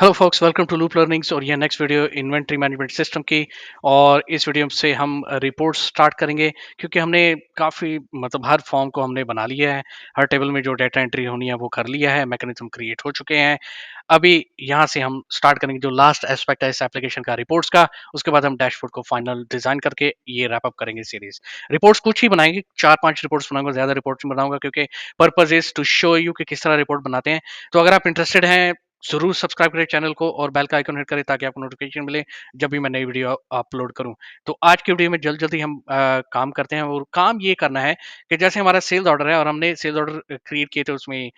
Hello folks, welcome to Loop Learnings. और यह next video inventory management system की। और इस वीडियो से हम रिपोर्ट स्टार्ट करेंगे, क्योंकि हमने काफ़ी मतलब हर फॉर्म को हमने बना लिया है। हर टेबल में जो डेटा एंट्री होनी है वो कर लिया है, मैकेनिज्म क्रिएट हो चुके हैं। अभी यहाँ से हम स्टार्ट करेंगे जो लास्ट एस्पेक्ट है इस एप्लीकेशन का, रिपोर्ट्स का। उसके बाद हम डैशबोर्ड को फाइनल डिजाइन करके ये रैप अप करेंगे सीरीज। रिपोर्ट्स कुछ ही बनाएंगे, 4-5 रिपोर्ट्स बनाऊंगा, ज्यादा रिपोर्ट्स बनाऊंगा, क्योंकि purpose is to show you कि किस तरह रिपोर्ट बनाते हैं। तो अगर आप इंटरेस्टेड हैं, जरूर सब्सक्राइब करें चैनल को और बेल का आइकन हिट करें, ताकि आपको नोटिफिकेशन मिले जब भी मैं नई वीडियो अपलोड करूं। तो आज की वीडियो में जल्द जल्दी हम काम करते हैं। और काम ये करना है कि जैसे हमारा सेल्स ऑर्डर है और हमने सेल्स ऑर्डर क्रिएट किए थे, उसमें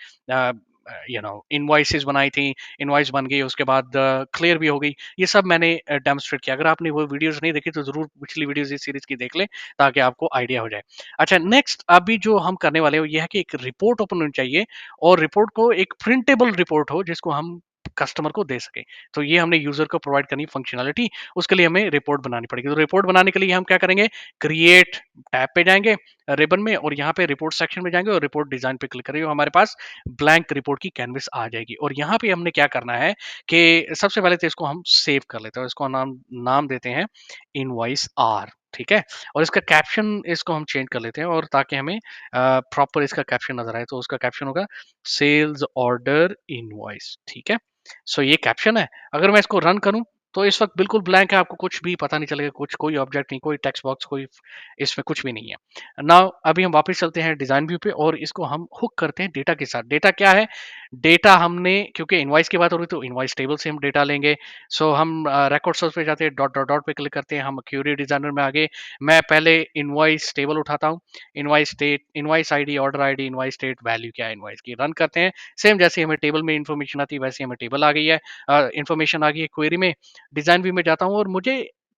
इनवॉइसेस बनाई थी, इनवॉइस बन गई, उसके बाद क्लियर भी हो गई। ये सब मैंने डेमोस्ट्रेट किया। अगर आपने वो वीडियोस नहीं देखी तो जरूर पिछली वीडियोस इस सीरीज की देख लें, ताकि आपको आइडिया हो जाए। अच्छा, नेक्स्ट अभी जो हम करने वाले हो ये है कि एक रिपोर्ट ओपन होनी चाहिए, और रिपोर्ट को एक प्रिंटेबल रिपोर्ट हो जिसको हम कस्टमर को दे सके। तो ये हमने यूजर को प्रोवाइड करनी फंक्शनैलिटी। उसके लिए हमें रिपोर्ट बनानी पड़ेगी। तो रिपोर्ट बनाने के लिए हम क्या करेंगे, क्रिएट टैब पे जाएंगे रिबन में, और यहाँ पे रिपोर्ट सेक्शन में जाएंगे और रिपोर्ट डिजाइन पे क्लिक करेंगे। हमारे पास ब्लैंक रिपोर्ट की कैनवस आ जाएगी। और यहाँ पे हमने क्या करना है कि सबसे पहले तो इसको हम सेव कर लेते हैं। इसको नाम नाम देते हैं इनवॉइस आर। ठीक है। और इसका कैप्शन इसको हम चेंज कर लेते हैं, और ताकि हमें प्रॉपर इसका कैप्शन नजर आए, तो उसका कैप्शन होगा सेल्स ऑर्डर इनवॉइस। ठीक है। सो ये कैप्शन है। अगर मैं इसको रन करूं तो इस वक्त बिल्कुल ब्लैंक है, आपको कुछ भी पता नहीं चलेगा, कुछ कोई ऑब्जेक्ट नहीं, कोई टेक्स्ट बॉक्स, कोई इसमें कुछ भी नहीं है। नाउ अभी हम वापस चलते हैं डिजाइन व्यू पे, और इसको हम हुक करते हैं डेटा के साथ। डेटा क्या है? डेटा हमने, क्योंकि इनवॉइस की बात हो रही, तो इनवॉइस टेबल से हम डेटा लेंगे। सो हम रिकॉर्ड सोर्स पे जाते हैं, डॉट डॉट डॉट पे क्लिक करते हैं, हम क्यूरी डिजाइनर में आगे। मैं पहले इनवॉइस टेबल उठाता हूँ, invoice state, invoice ID, order ID, invoice state, value क्या है इनवॉइस की, रन करते हैं। सेम जैसे हमें टेबल में इन्फॉर्मेशन आती है, वैसे हमें टेबल आ गई है, इन्फॉर्मेशन आ गई है क्वेरी में। डिजाइन व्यू में जाता हूँ और मुझे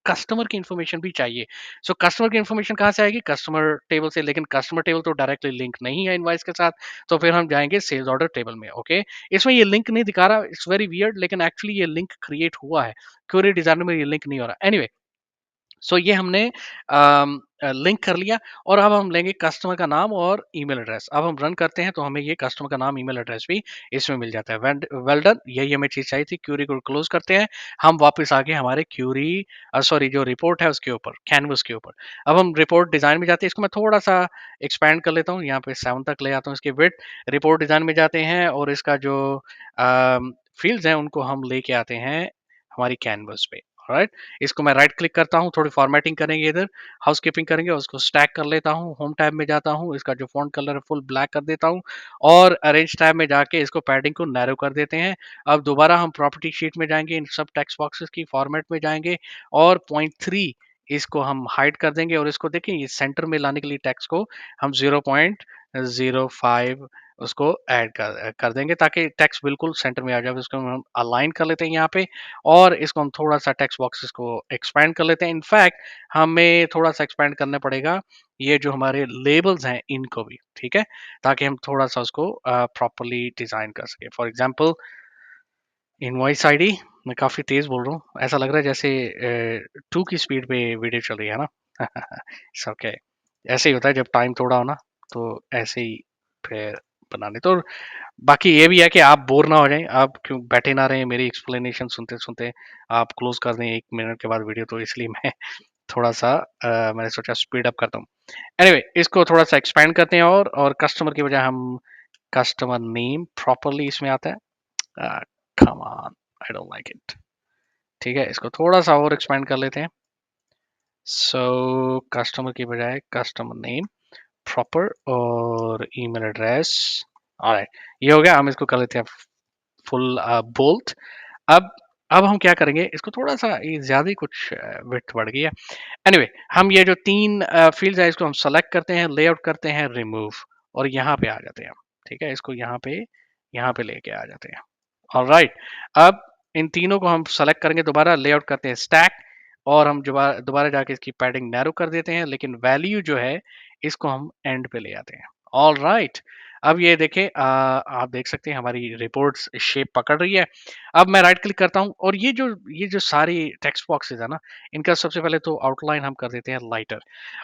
कस्टमर की इन्फॉर्मेशन भी चाहिए। सो कस्टमर की इन्फॉर्मेशन कहाँ से आएगी? कस्टमर टेबल से। लेकिन कस्टमर टेबल तो डायरेक्टली लिंक नहीं है इनवॉइस के साथ। तो फिर हम जाएंगे सेल्स ऑर्डर टेबल में। ओके। इसमें ये लिंक नहीं दिखा रहा, इट्स वेरी वियर्ड, लेकिन एक्चुअली ये लिंक क्रिएट हुआ है। क्वेरी डिजाइनर में ये लिंक नहीं हो रहा। एनीवे, सो ये हमने लिंक कर लिया। और अब हम लेंगे कस्टमर का नाम और ईमेल एड्रेस। अब हम रन करते हैं तो हमें ये कस्टमर का नाम, ईमेल एड्रेस भी इसमें मिल जाता है। वेल डन, यही हमें चीज चाहिए थी। क्यूरी को क्लोज करते हैं। हम वापस आ गए हमारे क्यूरी, सॉरी, जो रिपोर्ट है उसके ऊपर, कैनवस के ऊपर। अब हम रिपोर्ट डिजाइन में जाते हैं। इसको मैं थोड़ा सा एक्सपैंड कर लेता हूँ, यहाँ पे 7 तक ले आता हूँ इसके विड्थ। रिपोर्ट डिजाइन में जाते हैं और इसका जो फील्ड्स हैं उनको हम लेके आते हैं हमारी कैनवस पे। राइट। इसको मैं राइट क्लिक करता हूँ, थोड़ी फॉर्मेटिंग करेंगे इधर, हाउसकीपिंग करेंगे, और उसको स्टैक कर लेता हूँ। होम टैब में जाता हूँ, इसका जो फॉन्ट कलर है फुल ब्लैक कर देता हूँ, और अरेंज टैब में जाके इसको पैडिंग को नैरो कर देते हैं। अब दोबारा हम प्रॉपर्टी शीट में जाएंगे, इन सब टेक्स्ट बॉक्सेस की फॉर्मेट में जाएंगे, और पॉइंट 3 इसको हम हाइड कर देंगे। और इसको देखें, ये सेंटर में लाने के लिए टेक्स्ट को हम 0.05 उसको ऐड कर देंगे, ताकि टेक्स्ट बिल्कुल सेंटर में आ जाए। इसको हम अलाइन कर लेते हैं यहाँ पे, और इसको हम थोड़ा सा टेक्स्ट बॉक्सेस को एक्सपैंड कर लेते हैं। इनफैक्ट हमें थोड़ा सा एक्सपैंड करना पड़ेगा ये जो हमारे लेबल्स हैं इनको भी। ठीक है। ताकि हम थोड़ा सा उसको प्रॉपरली डिजाइन कर सके। फॉर एग्जांपल, इनवॉइस आईडी, मैं काफी तेज बोल रहा हूँ, ऐसा लग रहा है जैसे 2 की स्पीड पे वीडियो चल रही है ना। It's okay. ऐसे ही होता है जब टाइम थोड़ा हो ना, तो ऐसे ही फिर बनाने तो। बाकी ये भी है कि आप बोर ना हो जाएं, आप क्यों बैठे ना रहें मेरी एक्सप्लेनेशन सुनते सुनते, आप क्लोज कर दें 1 मिनट के बाद वीडियो। तो इसलिए मैं थोड़ा सा मैंने सोचा स्पीड अप करता हूँ। एनीवे, इसको थोड़ा सा एक्सपेंड करते हैं, और कस्टमर की बजाय हम कस्टमर नेम प्रॉपरली इसमें आता है। Come on, I don't like it. ठीक है, इसको थोड़ा सा और एक्सपेंड कर लेते हैं। सो कस्टमर की बजाय कस्टमर नेम प्रॉपर, और ईमेल एड्रेस। ऑलराइट, ये हो गया। हम इसको कर लेते हैं फुल बोल्ट। अब अब हम क्या करेंगे, इसको थोड़ा सा ये ज्यादा ही कुछ विड्थ बढ़ गई है। एनीवे, हम ये जो 3 फील्ड्स है इसको हम सेलेक्ट करते हैं, लेआउट करते हैं, रिमूव, और यहाँ पे आ जाते हैं। ठीक है, इसको यहाँ पे लेके आ जाते हैं। ऑलराइट। अब इन तीनों को हम सेलेक्ट करेंगे, दोबारा लेआउट करते हैं स्टैक, और हम दोबारा दोबारा जाके इसकी पैडिंग नैरो कर देते हैं, लेकिन वैल्यू जो है इसको हम एंड पे ले आते हैं। ऑलराइट। अब ये देखें, आप देख सकते हैं हमारी रिपोर्ट्स शेप पकड़ रही है। अब मैं राइट क्लिक करता हूं, और ये जो सारी टेक्स्ट बॉक्सेस है ना, इनका सबसे पहले तो आउटलाइन हम कर देते हैं लाइटर।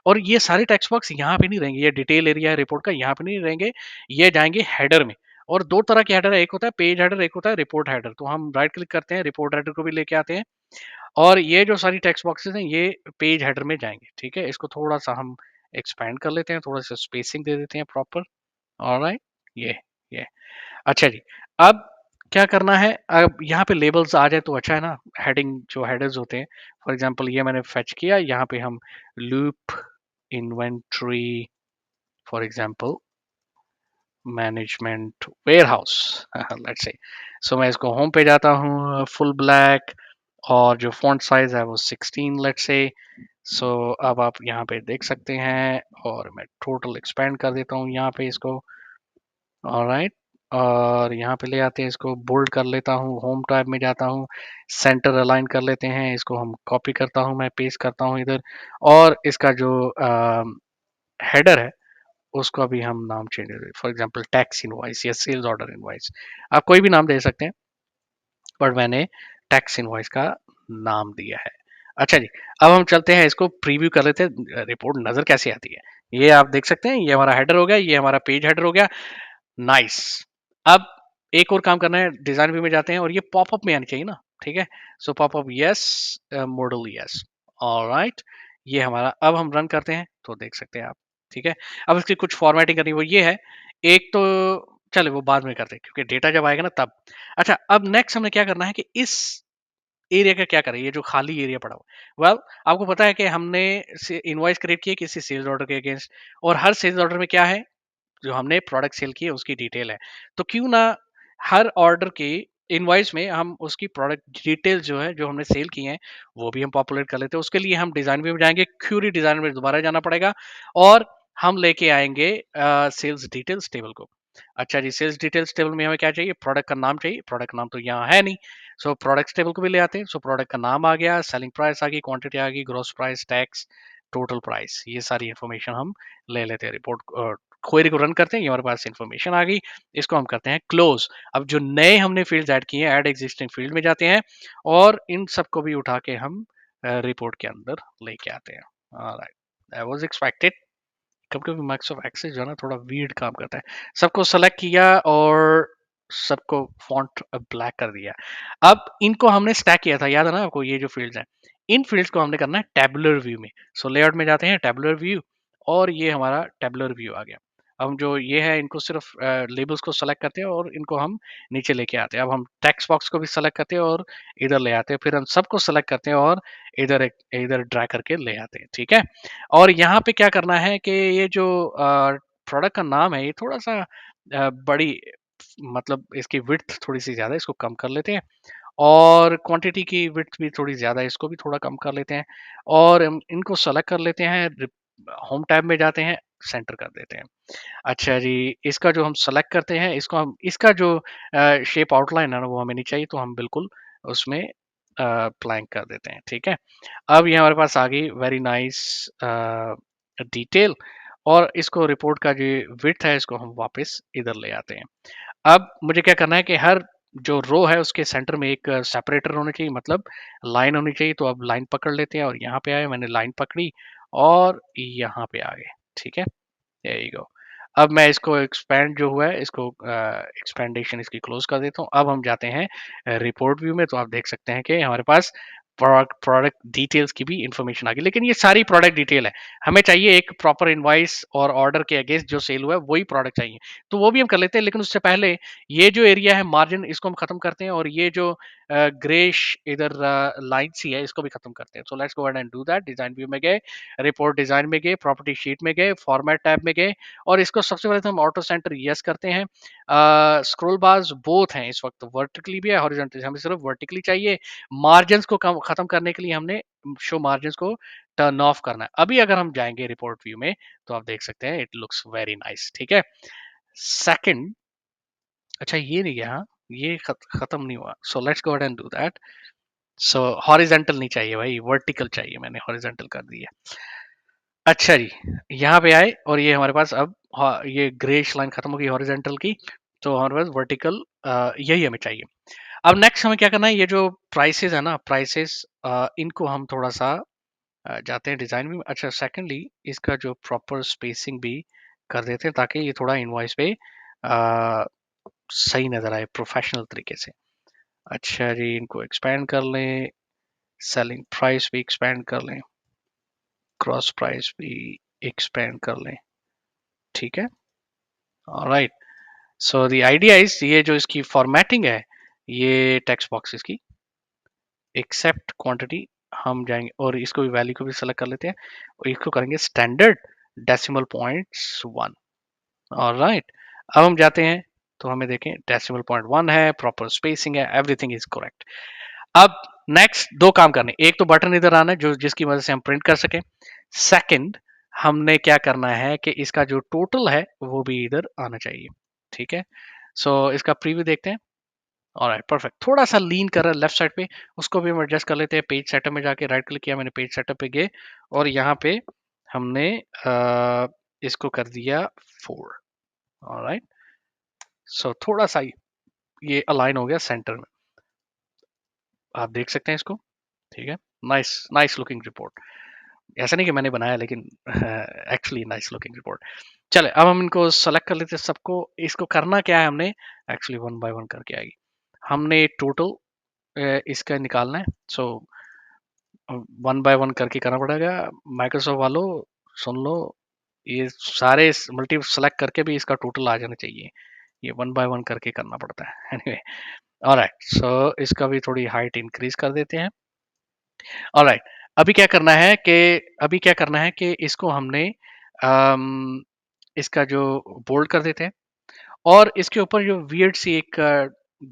और ये सारे टेक्स्ट बॉक्स यहाँ पे नहीं रहेंगे, ये डिटेल एरिया है रिपोर्ट का, यहाँ पे नहीं रहेंगे, ये जाएंगे हेडर में। और 2 तरह के हेडर है, एक होता है पेज हेडर, एक होता है रिपोर्ट हेडर। तो हम राइट क्लिक करते हैं, रिपोर्ट हेडर को भी लेके आते हैं और ये जो सारी टेक्स्ट बॉक्सेस हैं ये पेज हेडर में जाएँगे, ठीक है? इसको थोड़ा-सा हम एक्सपैंड कर लेते हैं, थोड़ा-सा स्पेसिंग दे देते हैं प्रॉपर, ऑलराइट, ये, ये। अच्छा जी, अब क्या करना है, अब यहाँ पे लेबल्स आ जाए तो अच्छा है ना, हेडिंग जो हेडर्स होते हैं, फॉर एग्ज़ाम्पल ये मैंने फेच किया, यहाँ पे हम loop inventory for example management warehouse let's say. So मैं इसको होम पे जाता हूँ, फुल ब्लैक और जो फ़ॉन्ट साइज़ है वो 16 लेट्स से। सो अब आप यहाँ पे देख सकते हैं और मैं टोटल एक्सपेंड कर देता हूँ यहाँ पे इसको, ऑलराइट। और यहाँ पे ले आते हैं, इसको बोल्ड कर लेता हूँ, होम टैब में जाता हूँ, सेंटर अलाइन कर लेते हैं, इसको हम कॉपी करता हूँ, मैं पेस्ट करता हूँ इधर और इसका जो हेडर है उसको अभी हम नाम चेंज कर, फॉर एग्जांपल टैक्स इनवॉइस या सेल्स ऑर्डर इनवॉइस, आप कोई भी नाम दे सकते हैं, बट मैंने टैक्स इनवॉइस का नाम दिया है। अच्छा जी, अब हम चलते हैं, इसको प्रीव्यू कर लेते हैं, रिपोर्ट नज़र कैसे आती है। ये आप देख सकते हैं, ये हमारा हेडर हो गया, ये हमारा पेज हेडर हो गया, नाइस। अब एक और काम करना है, डिजाइन व्यू में जाते हैं और ये पॉपअप में आनी चाहिए ना, ठीक है? So popup yes, model yes, alright. ये हमारा, अब हम रन करते हैं तो देख सकते हैं आप, ठीक है? अब इसकी कुछ फॉर्मेटिंग करनी, वो ये है, एक तो चलो वो बाद में करते हैं क्योंकि डेटा जब आएगा ना तब। अच्छा, अब नेक्स्ट हमें क्या करना है कि इस एरिया का क्या करें, ये जो खाली एरिया पड़ा हुआ, वेल आपको पता है कि हमने इनवॉइस क्रिएट की है किसी सेल्स ऑर्डर के अगेंस्ट, और हर सेल्स ऑर्डर में क्या है, जो हमने प्रोडक्ट सेल की है उसकी डिटेल है। तो क्यों ना हर ऑर्डर की इनवॉइस में हम उसकी प्रोडक्ट डिटेल जो है, जो हमने सेल की हैं, वो भी हम पॉपुलेट कर लेते हैं। उसके लिए हम डिज़ाइन में जाएँगे, क्वेरी डिज़ाइन में दोबारा जाना पड़ेगा और हम लेके आएँगे सेल्स डिटेल्स टेबल को। अच्छा जी, सेल्स डिटेल्स टेबल में हमें क्या चाहिए? प्रोडक्ट का नाम चाहिए, प्रोडक्ट का नाम तो यहाँ है नहीं। सो प्रोडक्ट्स टेबल को भी ले आते हैं। सो प्रोडक्ट का नाम आ गया, सेलिंग प्राइस आ गई, क्वांटिटी आ गई, gross price, tax, total price, ये सारी इन्फॉर्मेशन हम ले लेते हैं। रिपोर्ट क्वेरी को रन करते हैं, ये हमारे पास इन्फॉर्मेशन आ गई, इसको हम करते हैं क्लोज। अब जो नए हमने फील्ड्स ऐड किए हैं, ऐड एग्जिस्टिंग फील्ड में जाते हैं और इन सबको भी उठा के हम रिपोर्ट के अंदर लेके आते हैं। Alright, that was expected. कभी-कभी माइक्रोसॉफ्ट एक्सेस जो है ना थोड़ा वियर्ड काम करता है। सबको सेलेक्ट किया और सबको फ़ॉन्ट ब्लैक कर दिया। अब इनको हमने स्टैक किया था, याद है ना आपको, ये जो फ़ील्ड्स हैं, इन फ़ील्ड्स को हमने करना है टैबुलर व्यू में। सो लेआउट में जाते हैं, टैबुलर व्यू, और ये हमारा टैबुलर व्यू आ गया। अब हम जो ये है इनको सिर्फ़ लेबल्स को सेलेक्ट करते हैं और इनको हम नीचे लेके आते हैं। अब हम टेक्स्ट बॉक्स को भी सेलेक्ट करते हैं और इधर ले आते हैं। फिर हम सबको सेलेक्ट करते हैं और इधर ड्रैग करके ले आते हैं, ठीक है? और यहाँ पे क्या करना है कि ये जो प्रोडक्ट का नाम है, ये थोड़ा-सा बड़ी, मतलब इसकी विड्थ थोड़ी-सी ज़्यादा है, इसको कम कर लेते हैं और क्वांटिटी की विड्थ भी थोड़ी ज़्यादा है, इसको भी थोड़ा कम कर लेते हैं और हम इनको सेलेक्ट कर लेते हैं, होम टैब में जाते हैं, सेंटर कर देते हैं। अच्छा जी, इसका जो हम सेलेक्ट करते हैं, इसका जो शेप आउटलाइन है ना, वो हमें नहीं चाहिए, तो हम बिल्कुल उसमें ब्लैंक कर देते हैं, ठीक है? अब ये हमारे पास आ गई वेरी नाइस डिटेल, और इसको रिपोर्ट का जो विड्थ है इसको हम वापस इधर ले आते हैं। अब मुझे क्या करना है कि हर जो रो है उसके सेंटर में एक सेपरेटर होना चाहिए, मतलब लाइन होनी चाहिए। तो अब लाइन पकड़ लेते हैं और यहाँ पे आए, मैंने लाइन पकड़ी और यहाँ पे आ गए, ठीक है? There you go. अब मैं इसको एक्सपैंड जो हुआ है, इसको एक्सपेंडेशन इसकी क्लोज कर देता हूँ। अब हम जाते हैं रिपोर्ट व्यू में, तो आप देख सकते हैं कि हमारे पास प्रोडक्ट डिटेल्स की भी इंफॉर्मेशन आ गई, लेकिन ये सारी प्रोडक्ट डिटेल है। हमें चाहिए एक प्रॉपर इनवॉइस और ऑर्डर के अगेंस्ट जो सेल हुआ है वही प्रोडक्ट चाहिए, तो वो भी हम कर लेते हैं। लेकिन उससे पहले ये जो एरिया है मार्जिन, इसको हम खत्म करते हैं और ये जो ग्रेश इधर लाइन सी है, इसको भी खत्म करते हैं। So let's go ahead and do that. Design view में गए, रिपोर्ट डिजाइन में गए, प्रॉपर्टी शीट में गए, फॉर्मेट टैब में गए और इसको सबसे पहले तो हम ऑटो सेंटर यस करते हैं। स्क्रॉल बार्स बोथ हैं इस वक्त, वर्टिकली भी है, हॉरिजॉन्टली, हमें सिर्फ वर्टिकली चाहिए। मार्जिन्स को खत्म करने के लिए हमने शो मार्जिन्स को टर्न ऑफ करना है। अभी अगर हम जाएंगे रिपोर्ट व्यू में तो आप देख सकते हैं इट लुक्स वेरी नाइस, ठीक है? सेकंड, अच्छा ये नहीं गया, हाँ, ये खत्म नहीं हुआ। So let's go ahead and do that. So horizontal नहीं चाहिए भाई, वर्टिकल चाहिए, मैंने हॉरिजॉन्टल कर दिया। अच्छा जी, यहाँ पे आए और ये हमारे पास अब, हाँ, ये ग्रेइश लाइन खत्म हो गई हॉरिजॉन्टल की, तो हमारे पास वर्टिकल यही हमें चाहिए। अब नेक्स्ट हमें क्या करना है, ये जो प्राइसेस है ना, प्राइसेस इनको हम थोड़ा-सा जाते हैं डिज़ाइन में। अच्छा, सेकंडली इसका जो प्रॉपर स्पेसिंग भी कर देते हैं ताकि ये थोड़ा इनवॉइस पे सही नजर आए प्रोफेशनल तरीके से। अच्छा जी, इनको एक्सपेंड कर लें, सेलिंग प्राइस भी एक्सपेंड कर लें, क्रॉस प्राइस भी एक्सपेंड कर लें, ठीक है। Alright, so the idea is, ये जो इसकी फॉर्मेटिंग है, ये टेक्स्ट बॉक्सेस की एक्सेप्ट क्वांटिटी, हम जाएंगे और इसको भी वैल्यू को भी सेलेक्ट कर लेते हैं और इसको करेंगे स्टैंडर्ड डेसिमल पॉइंट्स 1। ऑलराइट, अब हम जाते हैं तो हमें देखें डेसिमल पॉइंट 1 है, प्रॉपर स्पेसिंग है, एवरीथिंग इज करेक्ट। अब नेक्स्ट दो काम करने, एक तो बटन इधर आना है जो जिसकी मदद से हम प्रिंट कर सकें। सेकंड, हमने क्या करना है कि इसका जो टोटल है वो भी इधर आना चाहिए, ठीक है। सो इसका प्रीव्यू देखते हैं। ऑलराइट, परफेक्ट, थोड़ा सा लीन कर रहा है लेफ्ट साइड पे, उसको भी हम एडजस्ट कर लेते हैं। पेज सेटअप में जाके राइट क्लिक किया मैंने, पेज सेटअप पे गए और यहाँ पे हमने इसको कर दिया 4। ऑलराइट, सो थोड़ा सा ये अलाइन हो गया सेंटर में, आप देख सकते हैं इसको, ठीक है। नाइस नाइस लुकिंग रिपोर्ट, ऐसा नहीं कि मैंने बनाया लेकिन एक्चुअली नाइस लुकिंग रिपोर्ट। चले अब हम इनको सेलेक्ट कर लेते हैं सबको। इसको करना क्या है, हमने एक्चुअली वन बाय वन करके आएगी, हमने टोटल इसका निकालना है। सो वन बाय वन करके करना पड़ेगा। माइक्रोसॉफ्ट वालों सुन लो, ये सारे मल्टी सेलेक्ट करके भी इसका टोटल आ जाना चाहिए, ये वन बाय वन करके करना पड़ता है। एनीवे, ऑलराइट, सो इसका भी थोड़ी हाइट इंक्रीज कर देते हैं। ऑलराइट, अभी क्या करना है कि इसको हमने अम, इसका जो बोल्ड कर देते हैं और इसके ऊपर जो वियर्ड सी एक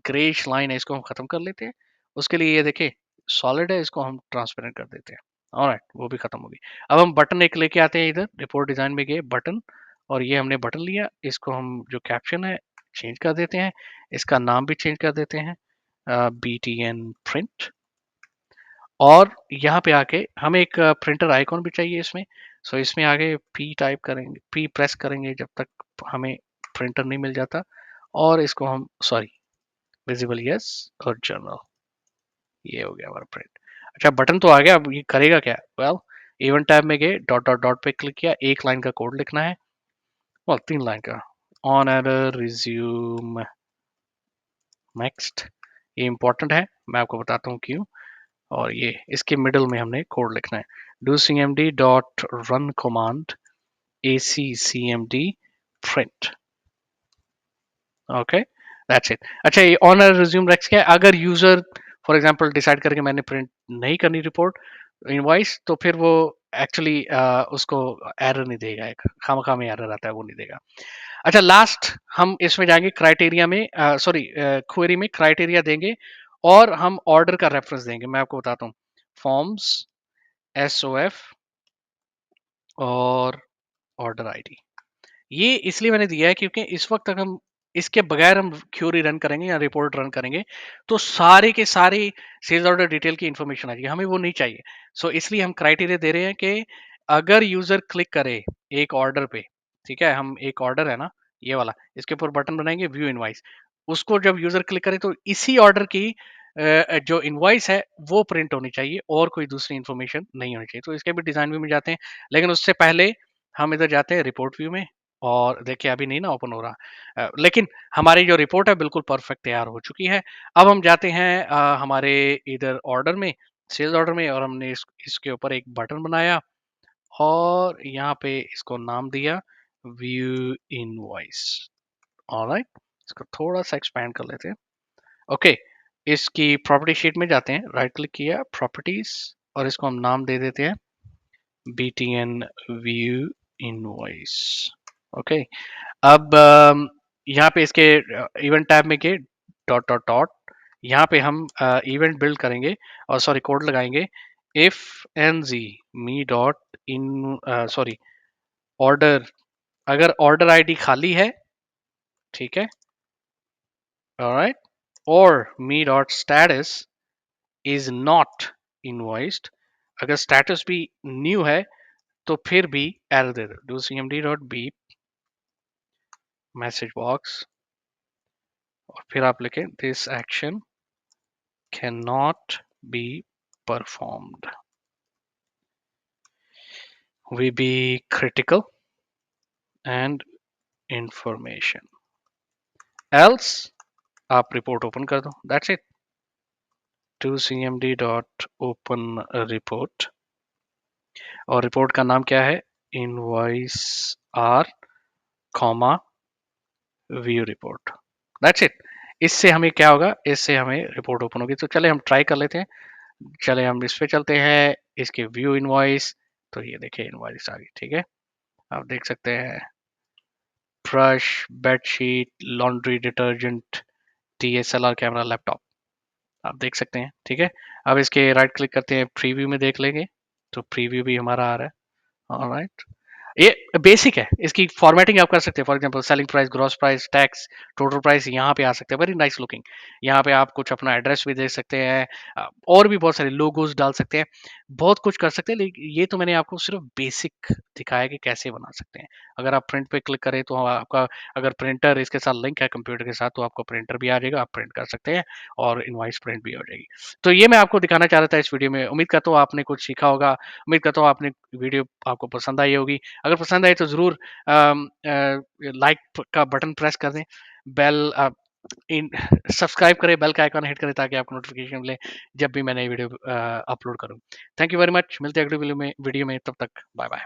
ग्रेइश लाइन है इसको हम खत्म कर लेते हैं। उसके लिए ये देखिए सॉलिड है, इसको हम ट्रांसपेरेंट कर देते हैं। ऑलराइट, वो भी खत्म होगी। अब हम बटन एक लेके आते हैं, इधर रिपोर्ट डिजाइन में गए बटन, और ये हमने बटन लिया, इसको हम जो कैप्शन है चेंज कर देते हैं, इसका नाम भी चेंज कर देते हैं, BTN प्रिंट। और यहाँ पे आके हमें एक प्रिंटर आइकॉन भी चाहिए इसमें। सो इसमें आगे पी टाइप करेंगे, पी प्रेस करेंगे जब तक हमें प्रिंटर नहीं मिल जाता, और इसको हम सॉरी विजिबल यस और जर्नल, ये हो गया हमारा प्रिंट। अच्छा, बटन तो आ गया, अब ये करेगा क्या? वेल, इवेंट टैब में गए, डॉट डॉट डॉट पे क्लिक किया, एक लाइन का कोड लिखना है, और 3 लाइन का, ऑन एरर रिज्यूम नेक्स्ट। ये इंपॉर्टेंट है, मैं आपको बताता हूँ क्यों। और ये इसके मिडल में हमने कोड लिखना है, do cmd dot run command ACCMD print. Okay, that's it. अच्छा, ये ऑनर रिज्यूम रेक्स क्या है? अगर यूजर फॉर एग्जांपल डिसाइड करके मैंने प्रिंट नहीं करनी रिपोर्ट इनवॉइस, तो फिर वो एक्चुअली उसको एरर नहीं देगा, एक खामखा में एरर आता है, वो नहीं देगा। अच्छा, लास्ट हम इसमें जाएंगे क्राइटेरिया में, सॉरी क्वेरी में क्राइटेरिया देंगे और हम ऑर्डर का रेफरेंस देंगे। मैं आपको बताता हूँ, फॉर्म्स SOF और ऑर्डर आईडी। ये इसलिए मैंने दिया है क्योंकि इस वक्त तक हम इसके बगैर हम क्यूरी रन करेंगे या रिपोर्ट रन करेंगे तो सारे के सारे सेल्स ऑर्डर डिटेल की इंफॉर्मेशन आ जाएगी, हमें वो नहीं चाहिए। सो इसलिए हम क्राइटेरिया दे रहे हैं कि अगर यूजर क्लिक करे एक ऑर्डर पे, ठीक है, हम एक ऑर्डर है ना ये वाला, इसके ऊपर बटन बनाएंगे व्यू इनवाइस, उसको जब यूजर क्लिक करे तो इसी ऑर्डर की जो इनवाइस है वो प्रिंट होनी चाहिए और कोई दूसरी इंफॉर्मेशन नहीं होनी चाहिए। तो इसके भी डिजाइन व्यू में जाते हैं, लेकिन उससे पहले हम इधर जाते हैं रिपोर्ट व्यू में, और देखिए अभी नहीं ना ओपन हो रहा, लेकिन हमारी जो रिपोर्ट है बिल्कुल परफेक्ट तैयार हो चुकी है। अब हम जाते हैं हमारे इधर ऑर्डर में, सेल्स ऑर्डर में, और हमने इसके ऊपर एक बटन बनाया और यहाँ पे इसको नाम दिया व्यू इनवॉइस। ऑलराइट, इसको थोड़ा सा एक्सपैंड कर लेते हैं। ओके, इसकी प्रॉपर्टी शीट में जाते हैं, राइट क्लिक किया, प्रॉपर्टीज, और इसको हम नाम दे देते हैं BTN व्यू इनवॉइस। ओके, अब यहाँ पे इसके इवेंट टैब में गए, डॉट डॉट डॉट, यहाँ पे हम इवेंट बिल्ड करेंगे और सॉरी कोड लगाएंगे, if nz me dot in sorry order, अगर ऑर्डर आईडी खाली है, ठीक है, ऑलराइट, और me dot status is not invoiced, अगर स्टेटस भी न्यू है तो फिर भी एरर दे दो, do cmd dot B message box, और फिर आप लिखें this action cannot be performed, we be critical and information, else आप रिपोर्ट ओपन कर दो, that's it. To cmd dot open report, और रिपोर्ट का नाम क्या है, invoice R comma view report, that's it. इससे हमें क्या होगा, इससे हमें रिपोर्ट ओपन होगी। तो चले हम ट्राई कर लेते हैं, चले हम इस पे चलते हैं, इसके व्यू इनवॉइस। तो ये देखिए इनवॉइस आ गई, ठीक है। आप देख सकते हैं brush, bedsheet, laundry detergent, DSLR camera, laptop, आप देख सकते हैं, ठीक है। अब इसके राइट क्लिक करते हैं, प्रीव्यू में देख लेंगे, तो प्रीव्यू भी हमारा आ रहा है, ऑलराइट। ये बेसिक है, इसकी फॉर्मेटिंग आप कर सकते हैं। For example selling price, gross price, tax, total price यहाँ पे आ सकते हैं, वेरी नाइस लुकिंग। यहाँ पे आप कुछ अपना एड्रेस भी दे सकते हैं, और भी बहुत सारे लोगोस डाल सकते हैं, बहुत कुछ कर सकते हैं। लेकिन ये तो मैंने आपको सिर्फ बेसिक दिखाया कि कैसे बना सकते हैं। अगर आप प्रिंट पे क्लिक करें तो आपका, अगर प्रिंटर इसके साथ लिंक है कंप्यूटर के साथ, तो आपका प्रिंटर भी आ जाएगा, आप प्रिंट कर सकते हैं, और इनवाइस प्रिंट भी हो जाएगी। तो ये मैं आपको दिखाना चाह रहा था इस वीडियो में। उम्मीद करता हूँ आपने कुछ सीखा होगा, उम्मीद करता हूँ आपने वीडियो आपको पसंद आई होगी। अगर पसंद आए तो ज़रूर लाइक का बटन प्रेस कर दें, बेल इन सब्सक्राइब करें, बेल का आइकन हिट करें, ताकि आपको नोटिफिकेशन मिले जब भी मैं नई वीडियो अपलोड करूँ। थैंक यू वेरी मच, मिलते हैं अगली वीडियो में, तब तक बाय बाय।